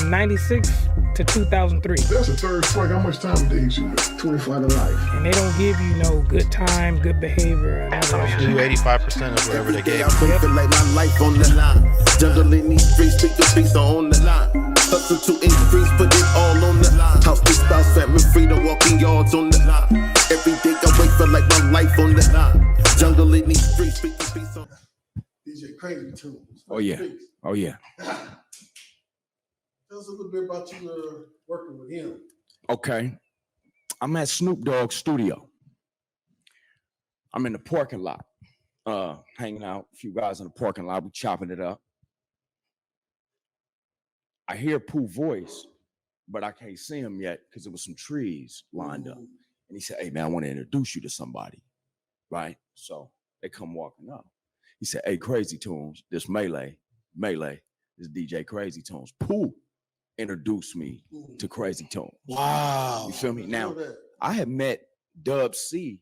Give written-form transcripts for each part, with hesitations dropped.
from 96 to 2003. That's a third strike. How much time did you get? 25 to life. And they don't give you no good time, good behavior, and all that Do shit. 85% of whatever they gave. I feel like my life on the line. Jungle in these streets, pick the beats on the line. Hustle to increase, put it all on the line. House to spouse, family, freedom, walking yards on the line. Every day I wake, feel like my life on the line. Jungle in these streets, pick the beats on. DJ Crazy Toones. Oh yeah. Oh yeah. Tell us a little bit about you working with him. Okay. I'm at Snoop Dogg's studio. I'm in the parking lot, hanging out. A few guys in the parking lot. We chopping it up. I hear Pooh's voice, but I can't see him yet because there was some trees lined up. And he said, "Hey man, I want to introduce you to somebody." Right? So they come walking up. He said, "Hey, Crazy Toones, this Maylay, this DJ Crazy Toones." Pooh introduced me to Crazy Toones. Wow. You feel me? Now, I had met Dub C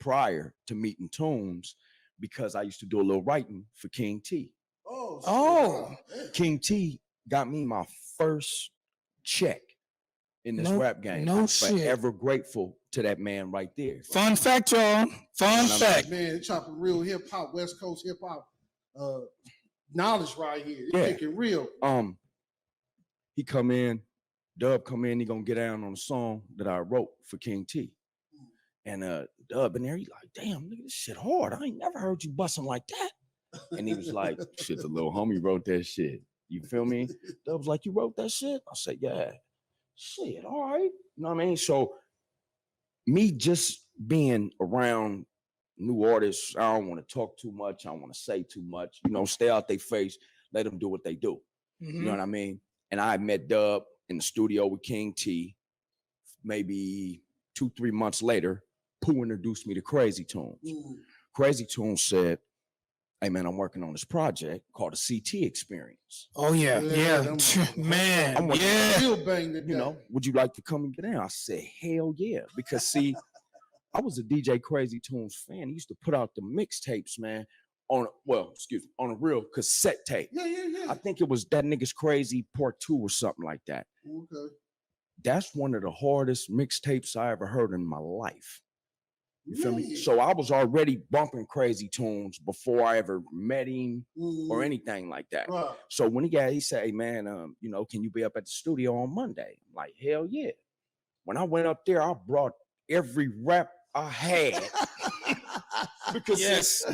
prior to meeting Toones because I used to do a little writing for King T. Oh. King T got me my first check in this rap game. No I'm shit. forever grateful to that man right there. Fun fact, y'all. Fun fact. Man, chopping real hip hop, West Coast hip hop knowledge right here. Yeah. Make it real. He come in, Dub come in, he gonna get down on a song that I wrote for King T. And Dub in there, he like, "Damn, nigga, this shit hard. I ain't never heard you busting like that." And he was like, "Shit, the little homie wrote that shit." You feel me? Dub's like, "You wrote that shit?" I said, "Yeah." Shit, all right. You know what I mean? So me just being around new artists, I don't want to talk too much. I don't want to say too much. You know, stay out their face, let them do what they do. You know what I mean? And I met Dub in the studio with King T. Maybe 2-3 months later, Pooh introduced me to Crazy Toones. Crazy Toones said, "Hey man, I'm working on this project called the CT Experience. Oh yeah. Man. You know, would you like to come and get in?" I said, "Hell yeah." Because see, I was a DJ Crazy Toones fan. He used to put out the mixtapes, man, on a real cassette tape. Yeah. I think it was That Nigga's Crazy Part 2 or something like that. Okay. That's one of the hardest mixtapes I ever heard in my life. You feel me? So I was already bumping Crazy Toones before I ever met him or anything like that. Right. So when he said, "Hey man, you know, can you be up at the studio on Monday?" I'm like, hell yeah. When I went up there, I brought every rap I had. Because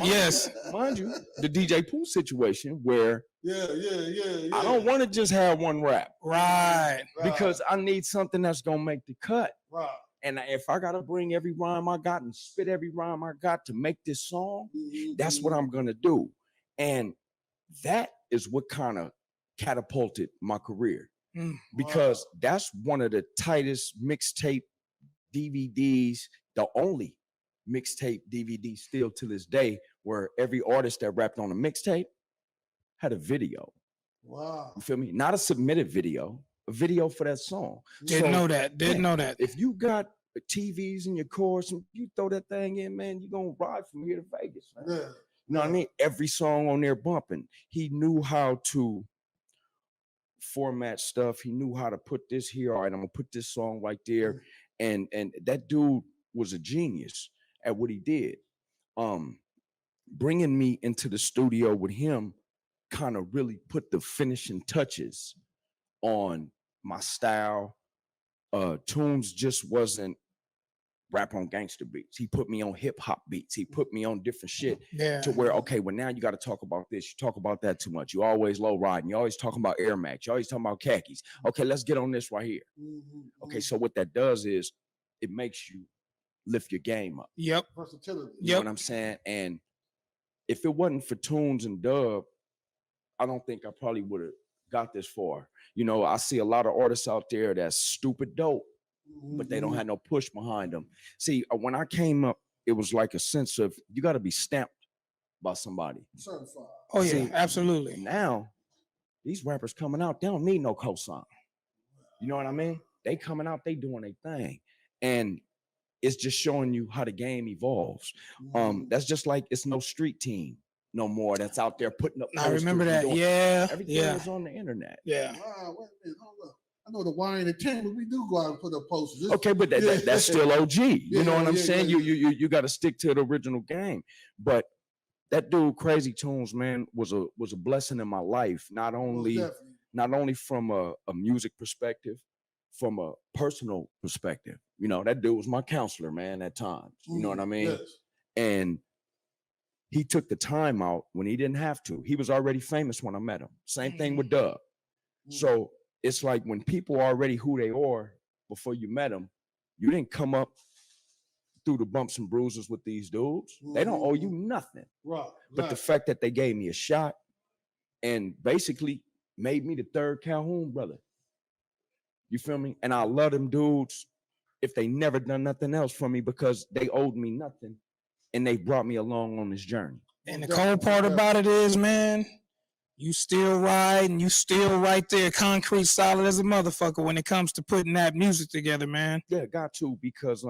mind you, the DJ Pooh situation where I don't want to just have one rap. Right. Because I need something that's gonna make the cut. Right. And if I gotta bring every rhyme I got and spit every rhyme I got to make this song, that's what I'm gonna do. And that is what kind of catapulted my career. Because that's one of the tightest mixtape DVDs, the only mixtape DVD still to this day, where every artist that rapped on a mixtape had a video. Wow. You feel me? Not a submitted video, a video for that song. Didn't know that. If you got TVs in your course and you throw that thing in, man, you're gonna ride from here to Vegas, man. Yeah. You know what I mean? Every song on there bumping. He knew how to format stuff. He knew how to put this here. All right, I'm gonna put this song right there. And that dude was a genius at what he did. Bringing me into the studio with him kind of really put the finishing touches on my style. Toones just wasn't rap on gangster beats. He put me on hip hop beats. He put me on different shit to where, okay, well now you got to talk about this. You talk about that too much. You always low riding. You always talking about Air Max. You always talking about khakis. Okay, let's get on this right here. Okay, so what that does is it makes you lift your game up. Yep. Versatility. You know what I'm saying? And if it wasn't for Toones and Dub, I don't think I probably would have got this far. You know, I see a lot of artists out there that's stupid dope, but they don't have no push behind them. See, when I came up, it was like a sense of you got to be stamped by somebody. Certified. Oh yeah, absolutely. Now, these rappers coming out, they don't need no cosign. You know what I mean? They coming out, they doing their thing. And it's just showing you how the game evolves. That's just like it's no street team no more that's out there putting up. I remember posters and that. doing- Yeah. Everything Yeah. is on the internet. Yeah. Wow, wait a minute, hold up. I know the wine entertainment, we do go out and put up posters. Okay, but that's still OG. You know what I'm saying? Yeah. You got to stick to the original game. But that dude, Crazy Toones, man, was a blessing in my life. Not only from a music perspective, from a personal perspective. You know, that dude was my counselor, man, at times. You know what I mean? Yes. And he took the time out when he didn't have to. He was already famous when I met him. Same thing with Dub. So it's like when people are already who they are before you met them, you didn't come up through the bumps and bruises with these dudes. They don't owe you nothing. Right. But the fact that they gave me a shot and basically made me the third Calhoun brother. You feel me? And I love them dudes if they never done nothing else for me because they owed me nothing and they brought me along on this journey. And the cold part about it is, man, you still ride and you still right there, concrete solid as a motherfucker when it comes to putting that music together, man. Yeah, got to because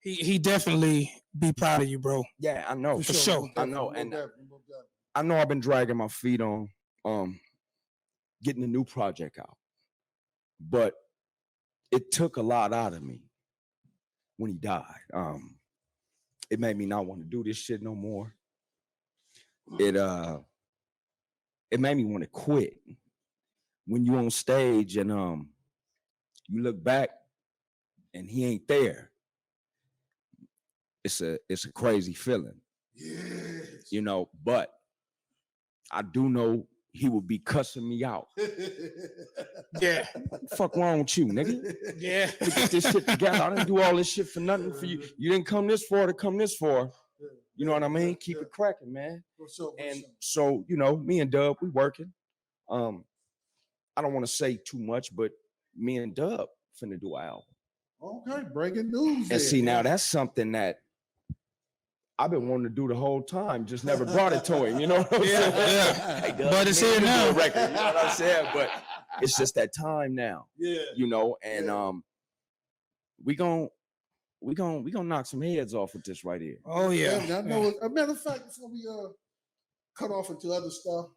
he definitely be proud of you, bro. Yeah, I know. For sure. I know. And I know I've been dragging my feet on getting a new project out. But it took a lot out of me when he died. It made me not want to do this shit no more. It made me want to quit. When you on stage and you look back and he ain't there, it's a crazy feeling. Yes. You know, but I do know he would be cussing me out. Yeah. Fuck wrong with you, nigga? Yeah. Get this shit together. I didn't do all this shit for nothing for you. You didn't come this far to come this far. You know what I mean? Keep it cracking, man. And so, you know, me and Dub, we working. I don't want to say too much, but me and Dub finna do an album. Okay, breaking news. And see, now that's something that I've been wanting to do the whole time, just never brought it to him. You know what I'm saying? Yeah. Hey, Dub, But it's here do now. a record, you know what I'm saying? But it's just that time now. Yeah. You know, and we gonna knock some heads off with this right here. Oh yeah. I know. A matter of fact, before we cut off into other stuff,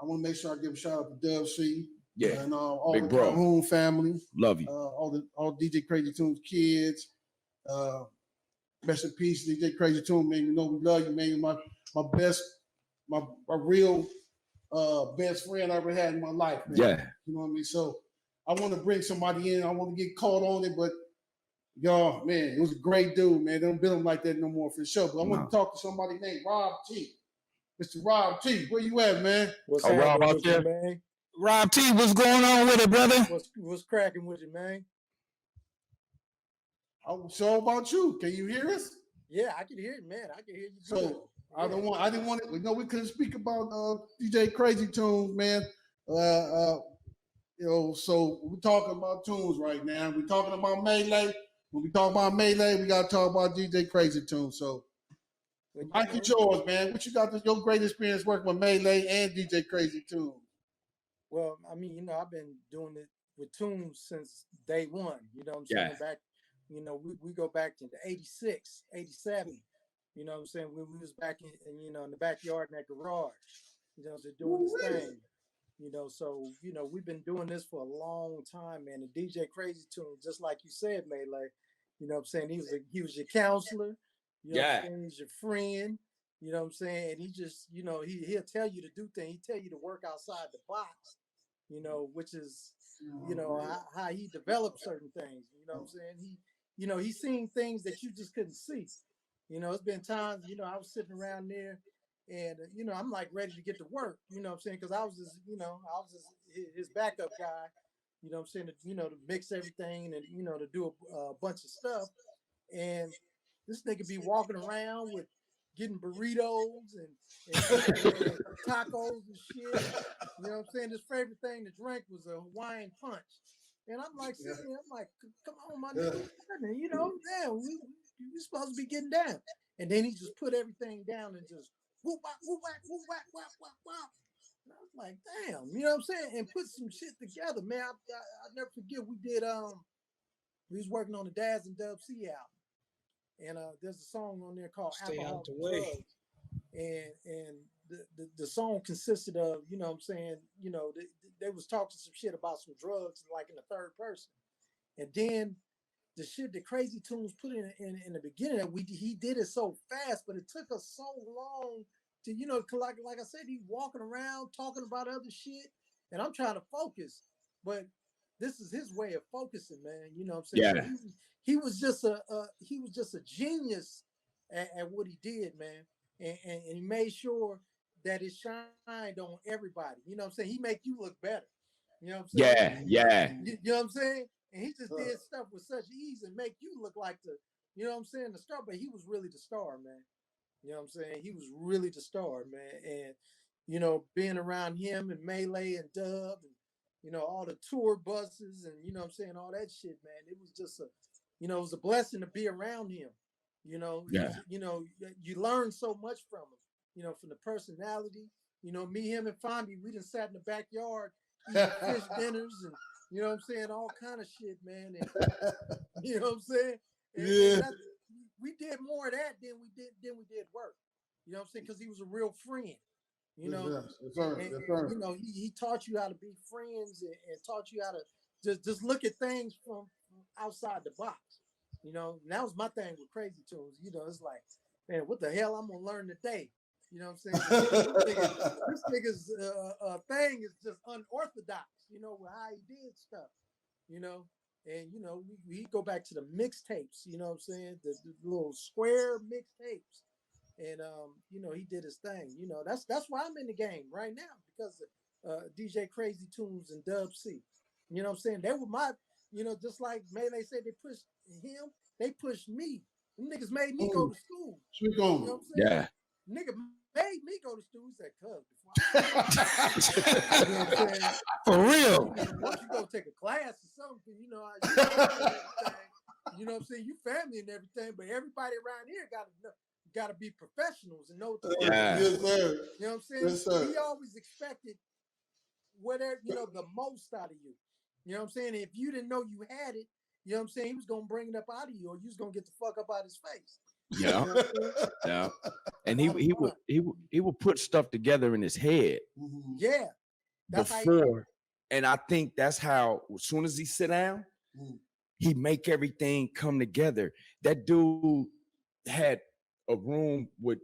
I want to make sure I give a shout out to Dub C. Yeah. And all Big the bro. Calhoun family. Love you. All DJ Crazy Toones kids. Rest in peace, DJ Crazy Toones, man. You know we love you, man. You're my real best friend I ever had in my life, man. Yeah. You know what I mean? So I want to bring somebody in. I want to get caught on it, but y'all, man, it was a great dude, man. They don't build him like that no more for sure. But I want to talk to somebody named Rob T. Mr. Rob T, where you at, man? What's Rob happening out with there? you, man? Rob T, what's going on with it, brother? What's cracking with you, man? So about you. Can you hear us? Yeah, I can hear you, man. I can hear you. So good. I didn't want it. We know we couldn't speak about DJ Crazy Toones, man. You know, so we're talking about Toones right now. We're talking about Maylay. When we talk about Maylay, we gotta talk about DJ Crazy Toones. So Mike, it's yours, man. What you got your great experience working with Maylay and DJ Crazy Toones? Well, I mean, you know, I've been doing it with Toones since day one. You know what I'm saying? Yeah. Back, you know, we go back to the 86, 87. You know what I'm saying? When we was back in you know, in the backyard in that garage, you know, they're doing this thing. You know, so, you know, we've been doing this for a long time, man. And DJ Crazy Toones, just like you said, Maylay, you know what I'm saying? He was your counselor. You know what I'm saying? He's your friend. You know what I'm saying? And he just, you know, he'll tell you to do things. He'll tell you to work outside the box, you know, which is, you know, how he developed certain things. You know what I'm saying? You know, he's seen things that you just couldn't see. You know, it's been times, you know, I was sitting around there and, you know, I'm like ready to get to work, you know what I'm saying? Because I was just, you know, his backup guy, you know what I'm saying, to, you know, to mix everything and, you know, to do a bunch of stuff. And this nigga be walking around with getting burritos and tacos and shit. You know what I'm saying? His favorite thing to drink was a Hawaiian punch. And I'm like, sitting there, I'm like, come on, my nigga. You know, damn, we supposed to be getting down. And then he just put everything down and just whoop, whack, whoop, whack, whoop, whack, whack, whack, whack. And I was like, damn, you know what I'm saying? And put some shit together, man. I never forget, we was working on the Daz and Dub C album. And there's a song on there called Stay Alcohol Out the and Way. Drugs. And the song consisted of, you know what I'm saying, you know, they was talking some shit about some drugs like in the third person. And then the shit that Crazy Toones put in the beginning, that he did it so fast, but it took us so long to, you know, like I said, he walking around talking about other shit, and I'm trying to focus, but this is his way of focusing, man. You know what I'm saying? Yeah. So he was just a genius at what he did, man, and he made sure that it shined on everybody. You know what I'm saying? He make you look better. You know what I'm saying? Yeah. You know what I'm saying? And he just did stuff with such ease and make you look like the, you know what I'm saying, the star. But he was really the star, man. You know what I'm saying? He was really the star, man. And, you know, being around him and Maylay and Dub and, you know, all the tour buses and, you know what I'm saying, all that shit, man. It was just it was a blessing to be around him. You know, you know, you learn so much from him, you know, from the personality. You know, me, him, and Fondy, we done sat in the backyard eating fish dinners and, you know what I'm saying, all kind of shit, man. And, you know what I'm saying? And we did more of that than we did work. You know what I'm saying? Because he was a real friend. You know, and, you know, he taught you how to be friends and taught you how to just look at things from outside the box. You know, and that was my thing with Crazy Toones. You know, it's like, man, what the hell I'm gonna learn today? You know what I'm saying? This nigga's thing is just unorthodox. You know, with how he did stuff. You know, and you know, we go back to the mixtapes. You know what I'm saying? The little square mixtapes. And you know, he did his thing. You know, that's why I'm in the game right now, because of DJ Crazy Toones and Dub C. You know what I'm saying? They were my, you know, just like Maylay said, they pushed him, they pushed me. Them niggas made me go to school. Sweet You know what I'm saying? Yeah. Nigga made me go to school. He said, "Cuz, before you know what I'm saying? For real. Why don't you go take a class or something? You know, you know what I'm saying? You family and everything, but everybody around here got to be professionals and know what the fuck Yeah. Yes, sir. You know what I'm saying? Yes, sir. He always expected whatever, you know, the most out of you. You know what I'm saying? If you didn't know you had it, you know what I'm saying, he was gonna bring it up out of you, or you was gonna get the fuck up out his face. Yeah. You know what I'm saying? Yeah. And he would put stuff together in his head Yeah. That's before, and I think that's how, as soon as he sit down, he make everything come together. That dude had a room with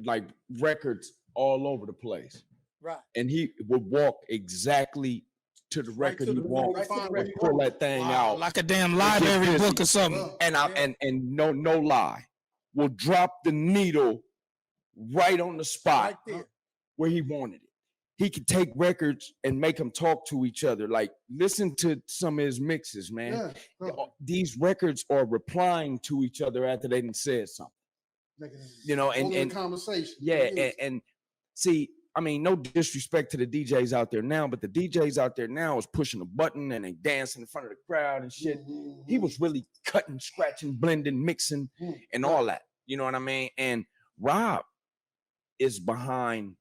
like records all over the place, right. and he would walk exactly to the record to he the- wants, right to the record. pull that thing out, Like a damn library book or something. and no lie, will drop the needle right on the spot Right there. where he wanted it. He could take records and make them talk to each other. Like, listen to some of his mixes, man. These records are replying to each other after they done said something. You know, and conversation. And see, I mean, no disrespect to the DJs out there now, but the DJs out there now is pushing a button and they dancing in front of the crowd and shit. He was really cutting, scratching, blending, mixing, and all that. You know what I mean? And Rob is behind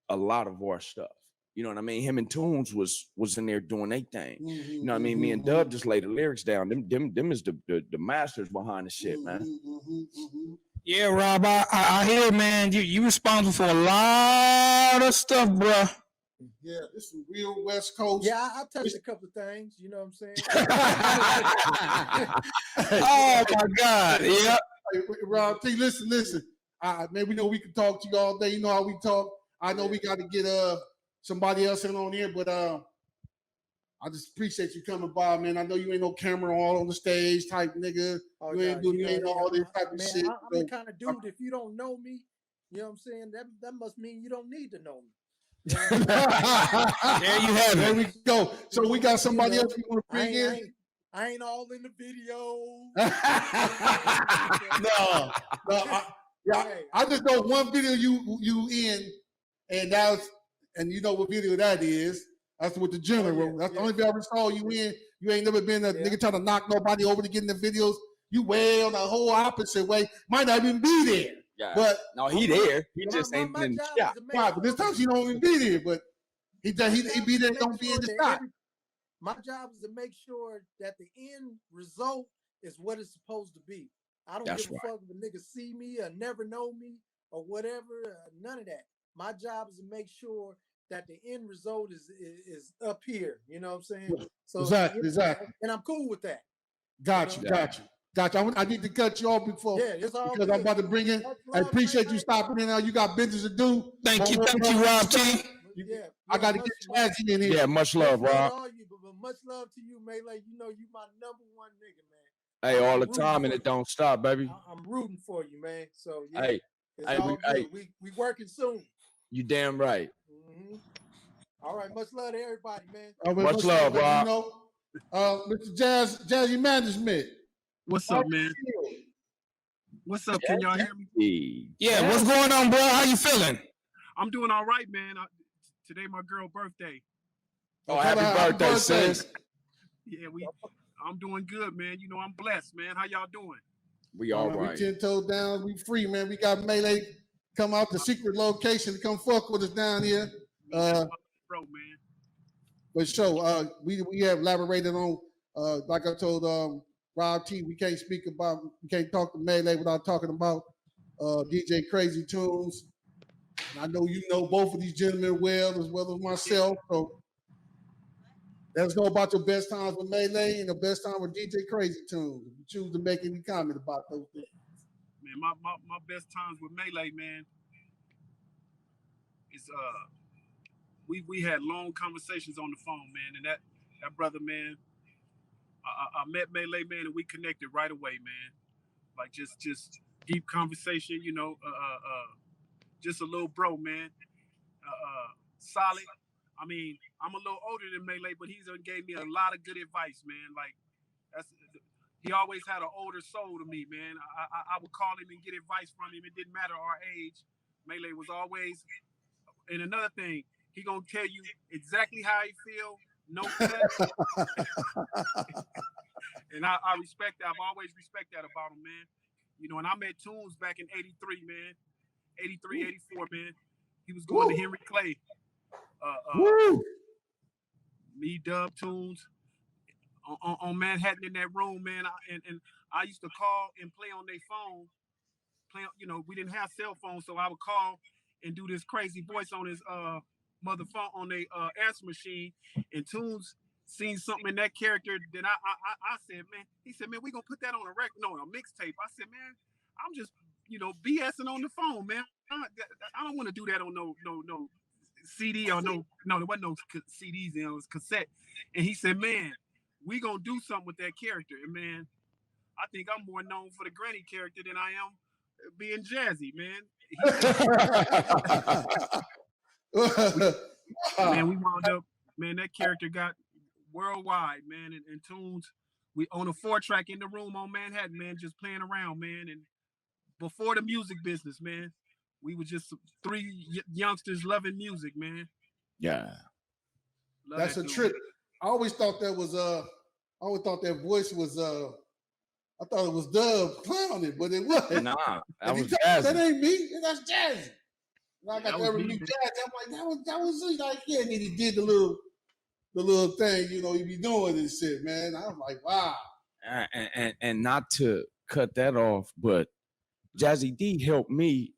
a lot of our stuff. You know what I mean? Him and Toones was in there doing their thing. You know what I mean? Me and Dub just laid the lyrics down. Them is the masters behind the shit, man. Yeah, Rob, I hear, man, you responsible for a lot of stuff, bro. Yeah, this is real West Coast. Yeah, I touched a couple of things, you know what I'm saying? Oh my God. Yeah. Hey, Rob T, listen. Man, we know we can talk to you all day. You know how we talk. I know we got to get somebody else in on here, but I just appreciate you coming by, man. I know you ain't no camera all on the stage type nigga. Oh, you ain't doing all this type of shit. I'm the kind of dude, if you don't know me, you know what I'm saying, that must mean you don't need to know me. You know what I'm There you have it. There we go. So we got somebody else we want to bring in. I ain't all in the video. I just know one video you in, and you know what video that is. That's with the general. That's the only video I ever saw you in. You ain't never been a nigga trying to knock nobody over to get in the videos. You way on the whole opposite way. Might not even be there. Yeah. But no, he there. He just ain't my in the job shot. is to make Right, but this time she don't even be there. But he be there, don't be in the shot. My job is to make sure that the end result is what it's supposed to be. I don't give a fuck if a nigga see me or never know me or whatever. None of that. My job is to make sure that the end result is up here. You know what I'm saying? So Exactly, exactly. And I'm cool with that. Got you, You know? got you. Got you. I need to cut you off before Yeah, it's all because good. I'm about to bring in. I appreciate you stopping in. Now you got business to do. Thank you, Rob T. I got to get Jazzy in here. Yeah, much love, Rob. But much love to you, Maylay. You know you my number one nigga, man. Hey, all the time, and it don't stop, baby. I'm rooting for you, man. So yeah, Hey, it's all good. We working soon. You damn right. Mm-hmm. All right, much love to everybody, man. Much love, Rob. You know, Mr. Jazzy Management. What's up, man? What's up? Can y'all hear me? Yeah, what's going on, bro? How you feeling? I'm doing all right, man. Today my girl's birthday. Oh, happy birthday, sis. Yeah, I'm doing good, man. You know, I'm blessed, man. How y'all doing? We all right. We 10 toes down. We free, man. We got Maylay come out the secret location to come fuck with us down here. Bro, man. But sure, we have elaborated on, like I told Rob T, we can't talk to Maylay without talking about DJ Crazy Toones. And I know you know both of these gentlemen well as myself. So let us know about your best times with Maylay and the best time with DJ Crazy Toones. If you choose to make any comment about those things. Man, my best times with Maylay, man, is we had long conversations on the phone, man, and that brother, man, I met Maylay, man, and we connected right away, man. Like just deep conversation, you know, just a little bro, man. Solid. I mean, I'm a little older than Maylay, but he's gave me a lot of good advice, man. Like he always had an older soul to me, man. I would call him and get advice from him. It didn't matter our age. Maylay was always. And another thing, he gonna tell you exactly how he feel. No cut. And I respect that. I've always respect that about him, man. You know, and I met Toones back in 83, man. 83, 84, man. He was going to Henry Clay. Me, Dub, Toones on Manhattan in that room, man. And I used to call and play on their phone. You know, we didn't have cell phones, so I would call and do this crazy voice on his mother phone on their answer machine. And Toones seen something in that character that I said, man. He said, man, we gonna put that on a record, no, a mixtape. I said, man, I'm just, you know, BSing on the phone, man. I don't want to do that on no CD or no, there wasn't no CDs, it was cassette. And he said, man, we gonna do something with that character. And man, I think I'm more known for the granny character than I am being Jazzy, man. Man, we wound up, man, that character got worldwide, man, and Toones. We on a 4-track in the room on Manhattan, man, just playing around, man. And before the music business, man, we were just 3 youngsters loving music, man. Yeah. That's a trip. I always thought that was I always thought that voice was I thought it was Dub clowning, but it wasn't. Nah, that was Jazzy. Jazzy. That ain't me. That's Jazzy. And I got to ever meet Jazzy. I'm like, that was like, yeah, and he did the little thing, you know, he be doing this shit, man. I was like, wow. And not to cut that off, but Jazzy D helped me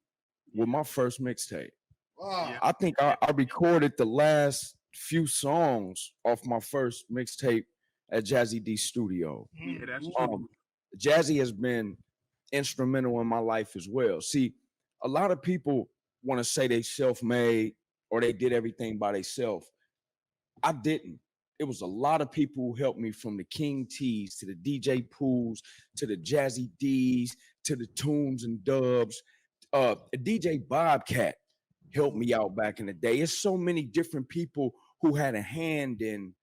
with my first mixtape. Wow. I think I recorded the last few songs off my first mixtape at Jazzy D studio. Yeah, that's true. Jazzy has been instrumental in my life as well. See, a lot of people want to say they self-made or they did everything by themselves. I didn't. It was a lot of people who helped me, from the King T's to the DJ Pools to the Jazzy D's to the Toones and Dubs. DJ Bobcat helped me out back in the day. It's so many different people who had a hand in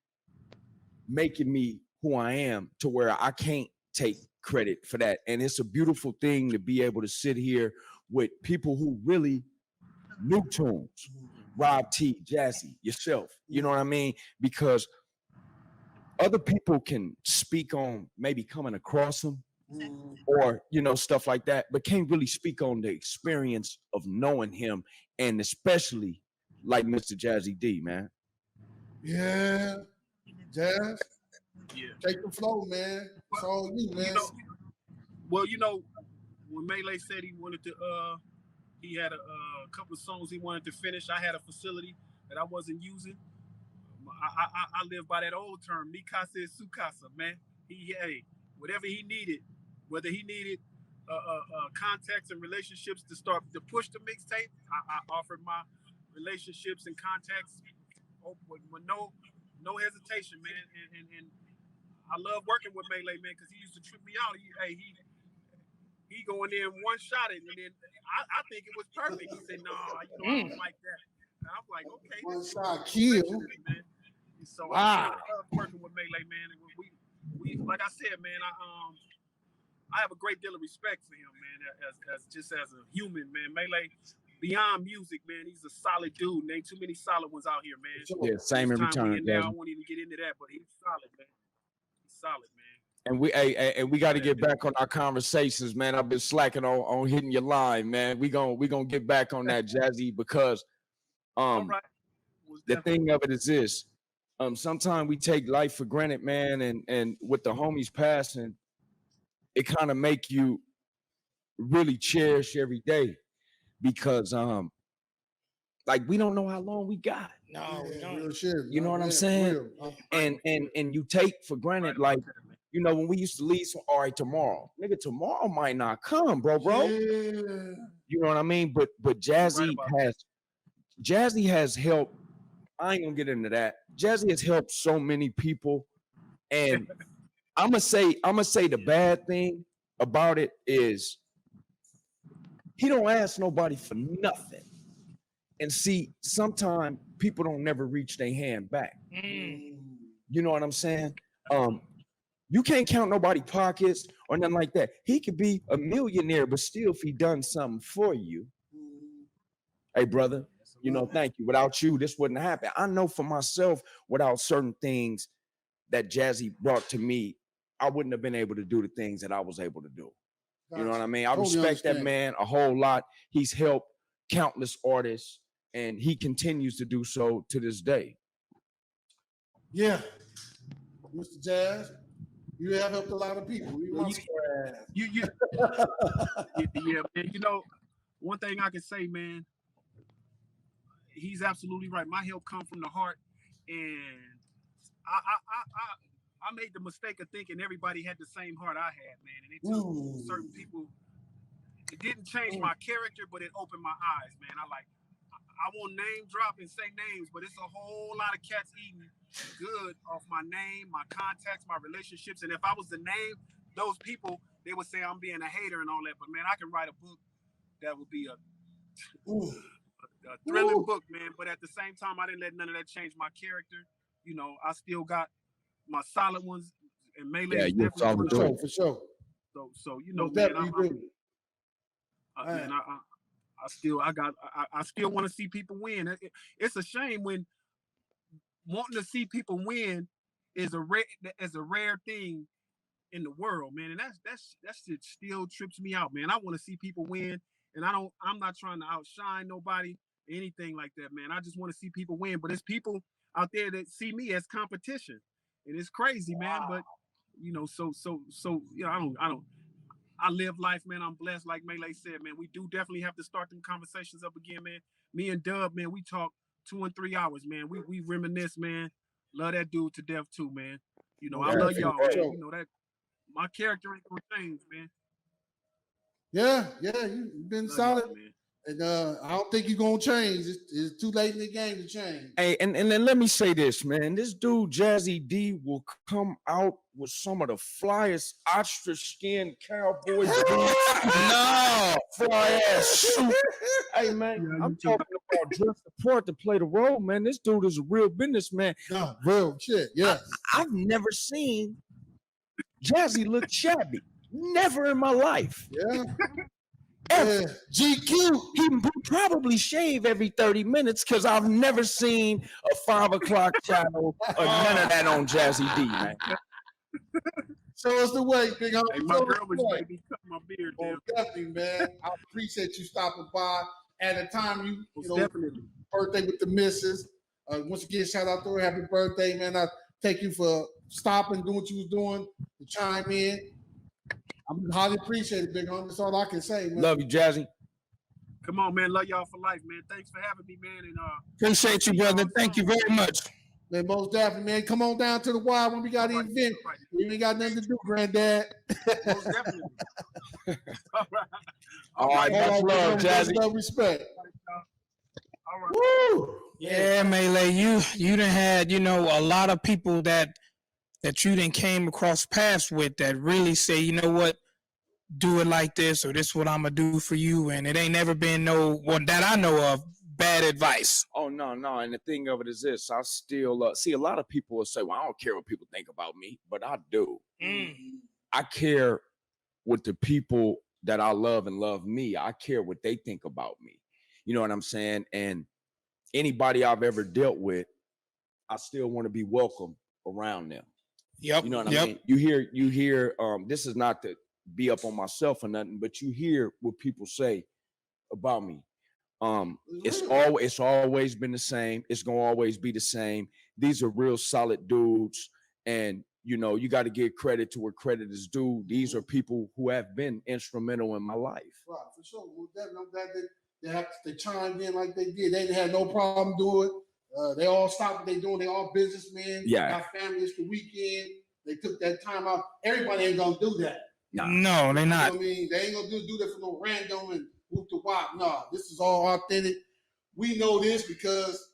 making me who I am, to where I can't take credit for that. And it's a beautiful thing to be able to sit here with people who really knew Toones, Rob T, Jazzy, yourself. You know what I mean? Because other people can speak on maybe coming across them or, you know, stuff like that, but can't really speak on the experience of knowing him, and especially like Mr. Jazzy D, man. Yeah. Jazz. Yeah. Take the flow, man. It's all you, man. You know, when Maylay said he wanted to He had a couple of songs he wanted to finish. I had a facility that I wasn't using. I live by that old term, mi casa es su casa, man. Hey, whatever he needed, whether he needed contacts and relationships to push the mixtape, I offered my relationships and contacts with no hesitation, man. And I love working with Maylay, man, because he used to trip me out. He going in one shot it, and then I think it was perfect. He said, "No, I don't like that." And I'm like, "Okay, One this shot is kill. man." So Wow. I love working with Maylay, man. And we like I said, man, I have a great deal of respect for him, man, as a human, man. Maylay, beyond music, man, he's a solid dude. And ain't too many solid ones out here, man. Yeah, same every Time we time. in now, I won't even get into that, but he's solid, man. He's solid, man. And we got to get back on our conversations, man. I've been slacking on hitting your line, man. We gonna get back on that, Jazzy, because All right. the thing of it is this. Sometimes we take life for granted, man, and with the homies passing, it kind of make you really cherish every day because like we don't know how long we got. No, we don't. Real shit. You know what I'm Man, saying? real. And you take for granted, like, you know, when we used to leave, so, all right, tomorrow, nigga, tomorrow might not come, bro. Yeah. You know what I mean? But Jazzy has helped. I ain't gonna get into that. Jazzy has helped so many people, and I'm gonna say the bad thing about it is he don't ask nobody for nothing. And see, sometimes people don't never reach their hand back. You know what I'm saying? You can't count nobody's pockets or nothing like that. He could be a millionaire, but still, if he done something for you, hey, brother, you know, thank you. Without you, this wouldn't happen. I know for myself, without certain things that Jazzy brought to me, I wouldn't have been able to do the things that I was able to do. You know what I mean? I respect that man a whole lot. He's helped countless artists, and he continues to do so to this day. Yeah. Mr. Jazz, you have helped a lot of people. Yeah, man. You know, one thing I can say, man, he's absolutely right. My help come from the heart, and I made the mistake of thinking everybody had the same heart I had, man. And it took certain people. It didn't change my character, but it opened my eyes, man. I won't name drop and say names, but it's a whole lot of cats eating good off my name, my contacts, my relationships. And if I was to name those people, they would say I'm being a hater and all that. But man, I can write a book that would be a thrilling book, man. But at the same time, I didn't let none of that change my character. You know, I still got my solid ones, and Maylay is definitely for sure. So you know, man, I still want to see people win. It's a shame when wanting to see people win is a rare thing in the world, man. And that shit still trips me out, man. I want to see people win, and I'm not trying to outshine nobody, anything like that, man. I just want to see people win. But there's people out there that see me as competition, and it's crazy, man. But you know, so you know, I live life, man. I'm blessed, like Maylay said, man. We do definitely have to start them conversations up again, man. Me and Dub, man, we talk 2 and 3 hours, man. We reminisce, man. Love that dude to death too, man. You know, I love y'all, man. You know that my character ain't gonna change, man. Yeah, you've been solid. You, man. And I don't think you're gonna change. It's too late in the game to change. Hey, and then let me say this, man. This dude, Jazzy D, will come out with some of the flyest ostrich skin cowboys. No, fly ass suit. Hey, man, I'm talking about dress the part to play the role, man. This dude is a real businessman. No, real shit. Yes. I've never seen Jazzy look shabby. Never in my life. Yeah. Ever. Yeah. GQ. He probably shave every 30 minutes because I've never seen a 5 o'clock shadow or none of that on Jazzy D, man. Show us the way, big homie. Hey, my girl was maybe cut my beard down. Definitely, man. I appreciate you stopping by at a time you know, definitely. Birthday with the missus. Once again, shout out to her. Happy birthday, man. I thank you for stopping, doing what you was doing, to chime in. I'm highly appreciated, big homie. That's all I can say, man. Love you, Jazzy. Come on, man. Love y'all for life, man. Thanks for having me, man. And Appreciate you, brother. Thank you very much. Man, most definitely, man. Come on down to the Y when we got the event. You ain't got nothing to do, granddad. Most definitely. All right, much love, Jazzy. Love, respect. All right. Woo! Yeah, Maylay, you done had, you know, a lot of people that you done came across paths with that really say, you know what, do it like this, or this is what I'm gonna do for you, and it ain't never been no one that I know of bad advice. Oh no, and the thing of it is this: I still see a lot of people will say, "Well, I don't care what people think about me," but I do. I care what the people that I love and love me. I care what they think about me. You know what I'm saying? And anybody I've ever dealt with, I still want to be welcome around them. Yep. You know what I mean? You hear. This is not to be up on myself or nothing, but you hear what people say about me. It's always been the same. It's gonna always be the same. These are real solid dudes, and you know you got to give credit to where credit is due. These are people who have been instrumental in my life. Right, for sure. Well, I'm glad they chimed in like they did. They didn't have no problem doing it. They all stopped what they doing. They all businessmen. Yeah. Got families the weekend. They took that time out. Everybody ain't gonna do that. No, they're not. You know what I mean, they ain't gonna do that for no random and whoop the wop. No, this is all authentic. We know this because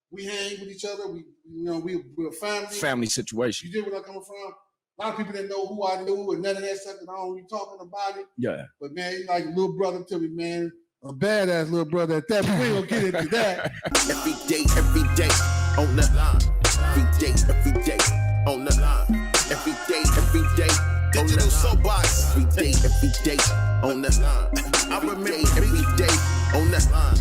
we hang with each other. We're a family. Family situation. You get where I'm coming from? A lot of people didn't know who I knew and none of that stuff. And I don't be talking about it. Yeah. But man, he's like a little brother to me, man. A badass little brother at that. But we ain't gonna get into that. Every day on the line. Every day on the line. Every day. Digital soapbox. Every day on the line. I remain every day on the line.